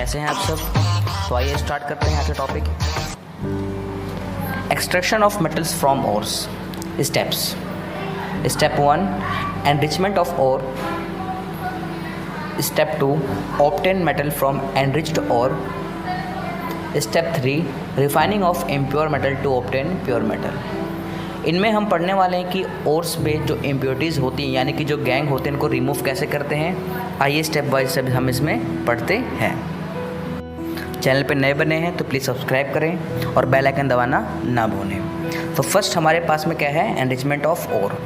कैसे हैं आप सब। तो आइए स्टार्ट करते हैं आज का topic, extraction of metals from ores. Steps. Step 1 enrichment of ore. Step 2 obtain metal from enriched ore. Step 3 refining of impure metal to obtain pure metal. इनमें हम पढ़ने वाले हैं कि ओर्स पे जो इम्प्योरिटीज़ होती हैं यानी कि जो गैंग होते हैं इनको रिमूव कैसे करते हैं। आइए स्टेप बाय स्टेप हम इसमें पढ़ते हैं। चैनल पे नए बने हैं तो प्लीज़ सब्सक्राइब करें और बेल आइकन दबाना ना भूलें। तो फर्स्ट हमारे पास में क्या है, एनरिचमेंट ऑफ ओर।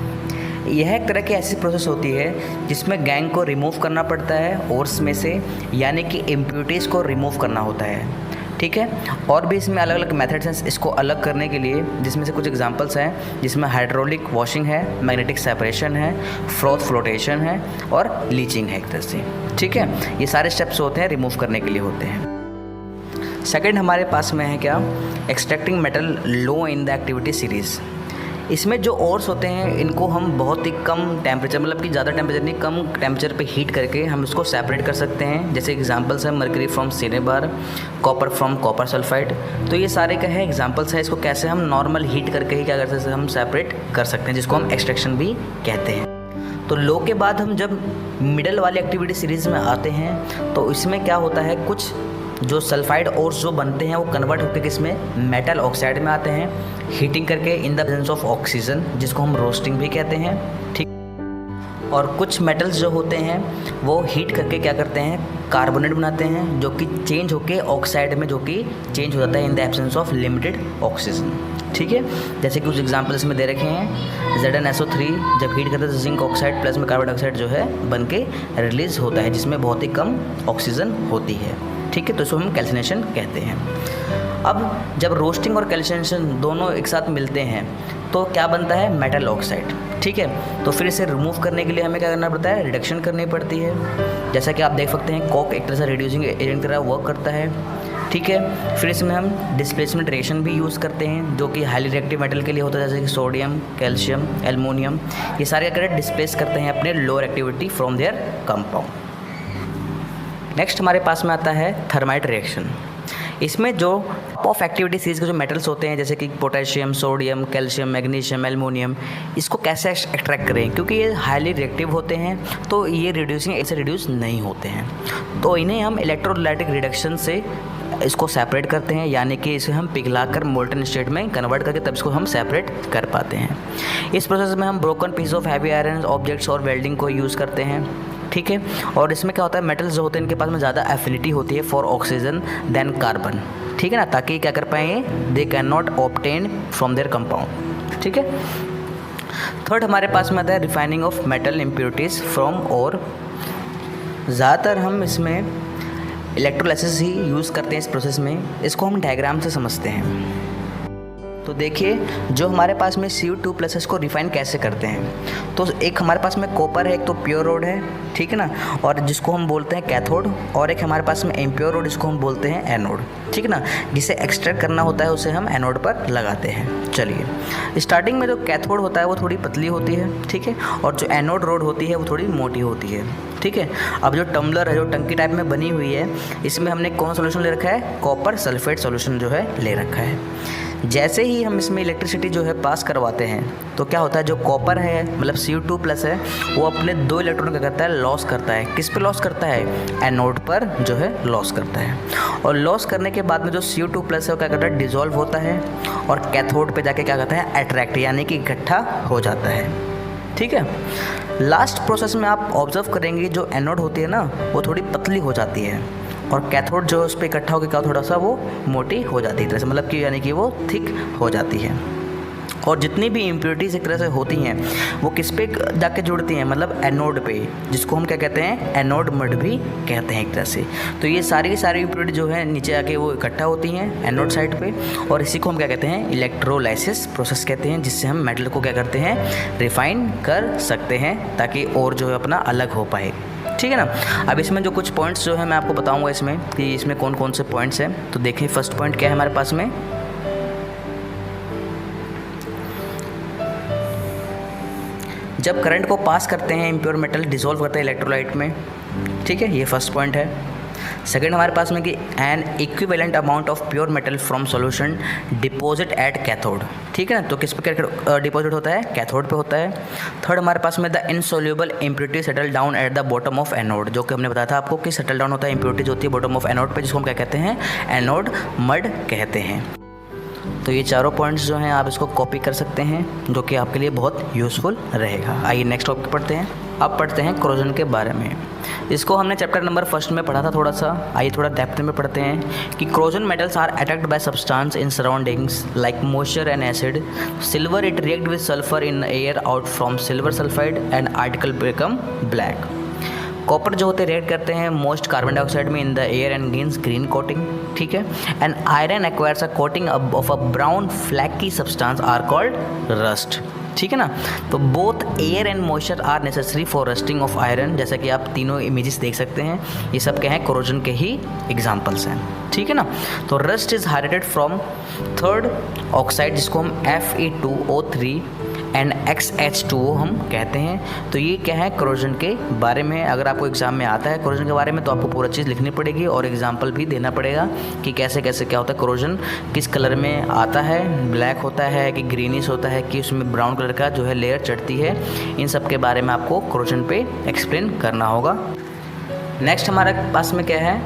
यह एक तरह की ऐसी प्रोसेस होती है जिसमें गैंग को रिमूव करना पड़ता है ओर्स में से, यानी कि इम्प्योरिटीज़ को रिमूव करना होता है। ठीक है, और भी इसमें अलग अलग मेथड्स हैं इसको अलग करने के लिए, जिसमें से कुछ एग्जांपल्स हैं जिसमें हाइड्रोलिक वॉशिंग है, मैग्नेटिक सेपरेशन है, फ्रोथ फ्लोटेशन है और लीचिंग है एक तरह से। ठीक है, ये सारे स्टेप्स होते हैं रिमूव करने के लिए होते हैं। सेकंड हमारे पास में है क्या, extracting metal low in the activity series. इसमें जो ओर्स होते हैं इनको हम बहुत ही कम टेम्परेचर, मतलब कि ज़्यादा टेम्परेचर नहीं, कम टेम्परेचर पे हीट करके हम इसको सेपरेट कर सकते हैं। जैसे एग्जांपल्स हैं mercury from cinnabar, copper from copper sulphide. तो ये सारे क्या है एग्जांपल्स है, इसको कैसे हम नॉर्मल हीट करके ही क्या कर सकते हैं, हम सेपरेट कर सकते हैं, जिसको हम एक्सट्रैक्शन भी कहते हैं। तो लो के बाद हम जब मिडल वाली एक्टिविटी सीरीज़ में आते हैं तो इसमें क्या होता है, कुछ जो सल्फाइड ओर्स जो बनते हैं वो कन्वर्ट होकर किसमें, मेटल ऑक्साइड में आते हैं, हीटिंग करके in the presence of oxygen, जिसको हम रोस्टिंग भी कहते हैं। ठीक, और कुछ मेटल्स जो होते हैं वो हीट करके क्या करते हैं, कार्बोनेट बनाते हैं, जो कि चेंज होके ऑक्साइड में जो कि चेंज हो जाता है in the absence of limited oxygen. ठीक है, जैसे कि कुछ एग्जांपल्स में दे रखे हैं, ZnSO3 जब हीट करते हैं तो जिंक ऑक्साइड प्लस में कार्बन डाइऑक्साइड जो है बन के रिलीज होता है, जिसमें बहुत ही कम ऑक्सीजन होती है। ठीक है, तो इसको हम कैल्सिनेशन कहते हैं। अब जब रोस्टिंग और कैल्सिनेशन दोनों एक साथ मिलते हैं तो क्या बनता है, मेटल ऑक्साइड। ठीक है, तो फिर इसे रिमूव करने के लिए हमें क्या करना पड़ता है, रिडक्शन करनी पड़ती है। जैसा कि आप देख सकते हैं कोक एक तरह से रिड्यूसिंग एजेंट की तरह वर्क करता है। ठीक है, फिर इसमें हम डिस्प्लेसमेंट रिएक्शन भी यूज़ करते हैं जो कि हाईली रिएक्टिव मेटल के लिए होता है, जैसे कि सोडियम, कैल्शियम, एल्युमिनियम। ये सारे क्या करते डिस्प्लेस करते हैं अपने lower activity from their compound. Next हमारे पास में आता है थर्माइट रिएक्शन। इसमें जो ऑफ एक्टिविटी सीरीज के जो मेटल्स होते हैं जैसे कि potassium, sodium, calcium, magnesium, aluminium, इसको कैसे एक्सट्रैक्ट करें, क्योंकि ये हाईली रिएक्टिव होते हैं तो ये रिड्यूसिंग ऐसे रिड्यूस नहीं होते हैं, तो इन्हें हम इलेक्ट्रोलाइटिक रिडक्शन से इसको सेपरेट करते हैं, यानी कि इसे हम पिघलाकर मोल्टन स्टेट में कन्वर्ट करके तब इसको हम सेपरेट कर पाते हैं। इस प्रोसेस में हम broken piece of heavy iron objects और वेल्डिंग को यूज़ करते हैं। ठीक है, और इसमें क्या होता है, मेटल्स जो होते हैं इनके पास में ज़्यादा एफिनिटी होती है फॉर ऑक्सीजन देन कार्बन। ठीक है ना, ताकि क्या कर पाएंगे, they can not obtain from their compound. ठीक है, थर्ड हमारे पास में आता है refining of metal impurities from ore. ज़्यादातर हम इसमें इलेक्ट्रोलाइसिस ही यूज़ करते हैं इस प्रोसेस में। इसको हम डायग्राम से समझते हैं। तो देखिए, जो हमारे पास में Cu2+ को रिफाइन कैसे करते हैं, तो एक हमारे पास में कॉपर है, एक तो प्योर रोड है, ठीक है ना, और जिसको हम बोलते हैं कैथोड, और एक हमारे पास में इम्प्योर रोड जिसको हम बोलते हैं एनोड। ठीक है ना, जिसे एक्सट्रैक्ट करना होता है उसे हम एनोड पर लगाते हैं। चलिए, स्टार्टिंग में जो कैथोड होता है वो थोड़ी पतली होती है, ठीक है, और जो एनोड रोड होती है वो थोड़ी मोटी होती है। ठीक है, अब जो टम्बलर है, जो टंकी टाइप में बनी हुई है, इसमें हमने कौन सा सोल्यूशन ले रखा है, कॉपर सल्फेट सोल्यूशन जो है ले रखा है। जैसे ही हम इसमें इलेक्ट्रिसिटी जो है पास करवाते हैं तो क्या होता है, जो कॉपर है मतलब Cu2+ है वो अपने 2 इलेक्ट्रॉन क्या करता है, लॉस करता है। किस पे लॉस करता है, एनोड पर जो है लॉस करता है, और लॉस करने के बाद में जो Cu2+ है वो क्या करता है, डिजॉल्व होता है और कैथोड पे जाके क्या करता है, अट्रैक्ट यानी कि इकट्ठा हो जाता है। ठीक है, लास्ट प्रोसेस में आप ऑब्जर्व करेंगे जो एनोड होती है ना वो थोड़ी पतली हो जाती है और कैथोड जो उस पर इकट्ठा होकर क्या थोड़ा सा वो मोटी हो जाती है, तरह से मतलब कि यानी कि वो थिक हो जाती है। और जितनी भी इम्प्योरिटीज़ एक तरह से होती हैं वो किस पे जाके जुड़ती हैं, मतलब एनोड पे, जिसको हम क्या कहते हैं, एनोड मड भी कहते हैं एक तरह से। तो ये सारी की सारी इम्प्योरिटी जो है नीचे आके वो इकट्ठा होती हैं एनोड साइड पे, और इसी को हम क्या कहते हैं, इलेक्ट्रोलाइसिस प्रोसेस कहते हैं, जिससे हम मेटल को क्या करते हैं, रिफाइन कर सकते हैं ताकि और जो है अपना अलग हो पाए। ठीक है ना, अब इसमें जो कुछ पॉइंट्स जो है मैं आपको बताऊंगा इसमें कि इसमें कौन कौन से पॉइंट्स हैं। तो देखिए, फर्स्ट पॉइंट क्या है हमारे पास में, जब करंट को पास करते हैं इम्प्योर मेटल डिसॉल्व करते हैं इलेक्ट्रोलाइट में। ठीक है, ये फर्स्ट पॉइंट है। सेकेंड हमारे पास में कि N equivalent amount of pure metal from solution deposit at cathode, ठीक है ना। तो किस पे डिपॉजिट होता है, कैथोड पे होता है। थर्ड हमारे पास में the insoluble impurity settle down at the bottom of anode, जो कि हमने बताया था आपको कि सेटल डाउन होता है इम्प्योरिटीज होती है बॉटम ऑफ एनोड पे, जिसको हम क्या कहते हैं, एनोड मड कहते हैं। तो ये चारों पॉइंट्स जो हैं आप इसको कॉपी कर सकते हैं, जो कि आपके लिए बहुत यूज़फुल रहेगा। आइए नेक्स्ट टॉपिक पढ़ते हैं। अब पढ़ते हैं कोरोजन के बारे में। इसको हमने चैप्टर नंबर 1 में पढ़ा था थोड़ा सा, आइए थोड़ा डेप्थ में पढ़ते हैं कि corrosion metals are attacked by substance in surroundings like moisture and acid. Silver it react with sulphur in air out from silver sulphide and article become black. Copper जो होते रिएक्ट करते हैं मोस्ट कार्बन डाइऑक्साइड में in the air and gains green coating, ठीक है। And iron acquires a coating of a brown flaky substance are called rust, ठीक है ना। तो both air and moisture are necessary for rusting of iron, जैसा कि आप तीनों इमेजेस देख सकते हैं, ये सब क्या हैं, कोरोजन के ही एग्जांपल्स हैं, ठीक है ना। तो rust is hydrated from third oxide, जिसको हम Fe2O3 एंड XH2O हम कहते हैं। तो ये क्या है, कोरोजन के बारे में। अगर आपको एग्जाम में आता है कोरोजन के बारे में तो आपको पूरा चीज़ लिखनी पड़ेगी और एग्जाम्पल भी देना पड़ेगा कि कैसे कैसे क्या होता है, कोरोजन किस कलर में आता है, ब्लैक होता है कि ग्रीनिश होता है कि उसमें ब्राउन कलर का जो है लेयर चढ़ती है। इन सब के बारे में आपको कोरोजन पे एक्सप्लेन करना होगा। नेक्स्ट हमारे पास में क्या है,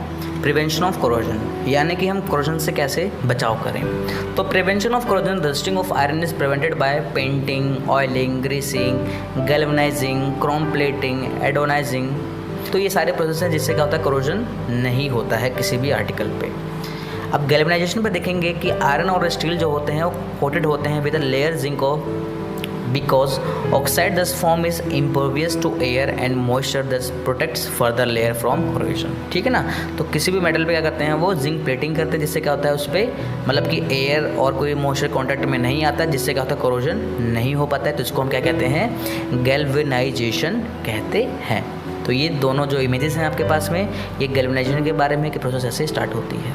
प्रिवेंशन ऑफ कोरोजन, यानी कि हम कोरोजन से कैसे बचाव करें। तो prevention of corrosion, rusting of iron is prevented by painting, oiling, greasing, galvanising, chrome plating, anodising. तो ये सारे प्रोसेस हैं जिससे क्या होता है, कोरोजन नहीं होता है किसी भी आर्टिकल पे। अब गैल्वेनाइजेशन पे देखेंगे कि आयरन और स्टील जो होते हैं वो कोटेड होते हैं with a layer zinc of, because oxide thus form is impervious to air and moisture thus protects further layer from corrosion, ठीक है ना। तो किसी भी मेटल पे क्या करते हैं, वो जिंक प्लेटिंग करते हैं, जिससे क्या होता है उस पर मतलब कि एयर और कोई मॉइस्चर कांटेक्ट में नहीं आता, जिससे क्या होता है, कोरोजन नहीं हो पाता है। तो इसको हम क्या कहते हैं, गैल्वेनाइजेशन कहते हैं। तो ये दोनों जो इमेजेस हैं आपके पास में, ये गैल्वेनाइजेशन के बारे में कि प्रोसेस ऐसे स्टार्ट होती है।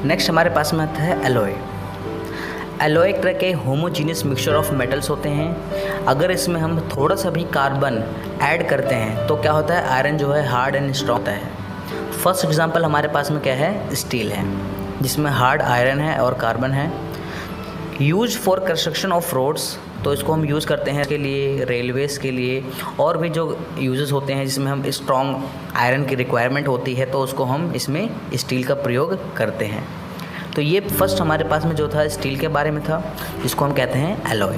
नेक्स्ट हमारे पास में आता है एलॉय। एलॉय एक तरह के होमोजीनियस मिक्सचर ऑफ मेटल्स होते हैं। अगर इसमें हम थोड़ा सा भी कार्बन ऐड करते हैं तो क्या होता है, आयरन जो है हार्ड एंड स्ट्रॉन्ग होता है। फर्स्ट एग्जांपल हमारे पास में क्या है, स्टील है, जिसमें हार्ड आयरन है और कार्बन है। Use for construction of roads, तो इसको हम यूज़ करते हैं के लिए, रेलवेज़ के लिए, और भी जो यूजेस होते हैं जिसमें हम स्ट्रॉन्ग आयरन की रिक्वायरमेंट होती है, तो उसको हम इसमें स्टील का प्रयोग करते हैं। तो ये फर्स्ट हमारे पास में जो था स्टील के बारे में था, जिसको हम कहते हैं एलॉय।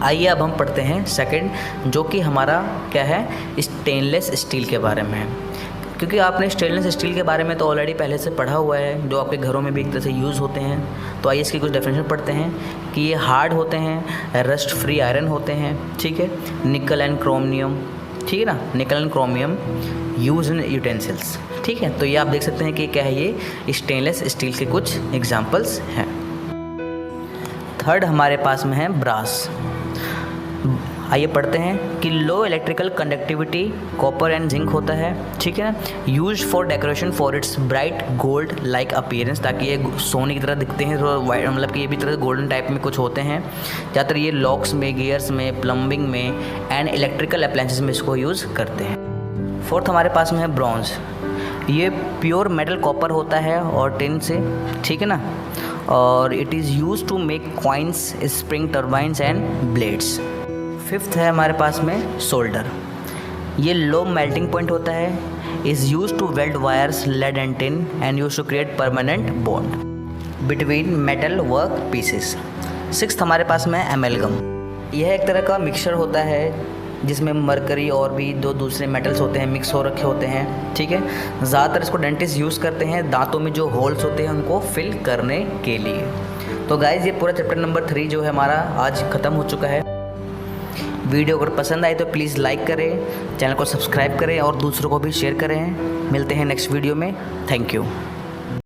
आइए अब हम पढ़ते हैं सेकंड, जो कि हमारा क्या है, स्टेनलेस स्टील के बारे में है। क्योंकि आपने स्टेनलेस स्टील के बारे में तो ऑलरेडी पहले से पढ़ा हुआ है, जो आपके घरों में भी एक तरह से यूज़ होते हैं। तो आइए इसकी कुछ डेफिनेशन पढ़ते हैं कि ये हार्ड होते हैं, रस्ट फ्री आयरन होते हैं, ठीक है। निकल एंड क्रोमियम, ठीक है ना, निकल and chromium use in utensils, ठीक है। तो ये आप देख सकते हैं कि क्या है, ये स्टेनलेस स्टील के कुछ एग्जांपल्स हैं। थर्ड हमारे पास में है ब्रास। आइए पढ़ते हैं कि low electrical conductivity copper and zinc होता है, ठीक है। Use for decoration for its bright gold like appearance, ताकि ये सोने की तरह दिखते हैं, तो मतलब कि ये भी तरह गोल्डन टाइप में कुछ होते हैं। ज़्यादातर ये लॉक्स में, गियर्स में, प्लम्बिंग में एंड इलेक्ट्रिकल अप्लायंसेस में इसको यूज़ करते हैं। फोर्थ हमारे पास में है ब्रॉन्ज। ये प्योर मेटल कॉपर होता है और टिन से, ठीक है ना, और it is use to make coins, spring turbines and blades. Fifth है हमारे पास में सोल्डर। ये लो मेल्टिंग पॉइंट होता है, is use to weld wires, lead and tin and use to create permanent bond between metal work pieces. Sixth हमारे पास में एमेलगम। यह एक तरह का मिक्सचर होता है जिसमें मरकरी और भी दो दूसरे मेटल्स होते हैं, मिक्स हो रखे होते हैं, ठीक है। ज़्यादातर इसको डेंटिस्ट यूज़ करते हैं दांतों में जो होल्स होते हैं उनको फिल करने के लिए। तो गाइज़ ये पूरा चैप्टर नंबर 3 जो है हमारा आज ख़त्म हो चुका है। वीडियो अगर पसंद आए तो प्लीज़ लाइक करें, चैनल को सब्सक्राइब करें और दूसरों को भी शेयर करें। मिलते हैं नेक्स्ट वीडियो में। Thank you.